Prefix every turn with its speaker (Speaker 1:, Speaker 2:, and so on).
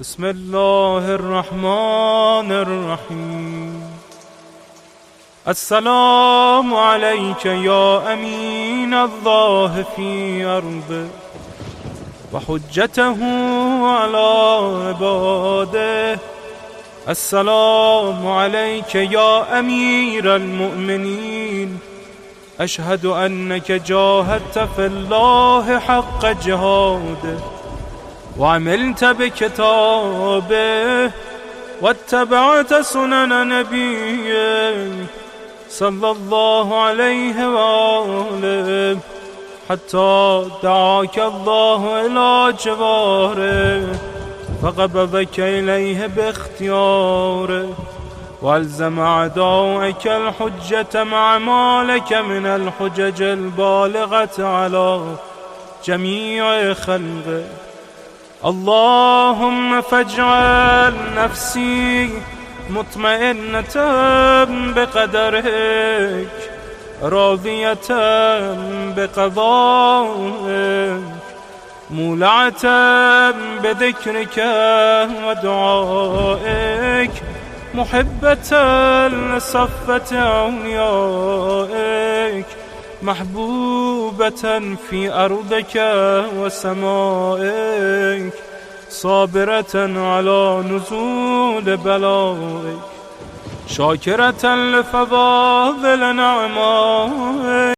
Speaker 1: بسم الله الرحمن الرحیم. السلام عليك يا أمين الله في أرضه وحجته على عباده. السلام عليك يا أمير المؤمنين. أشهد أنك جاهدت في الله حق جهاده وعملت بكتابه واتبعت سنن نبيه صلى الله عليه وآله حتى دعاك الله إلى جواره فقبضك إليه باختياره والزم أعداءك الحجة مع ما لك من الحجج البالغة على جميع خلقه. اللهم فاجعل نفسي مطمئنة بقدرك راضية بقضائك مولعة بذكرك ودعائك محبة لصفة أوليائك محبوبة في أرضك وسمائك صابرة على نزول بلائك شاكرة لفضائل نعمائك.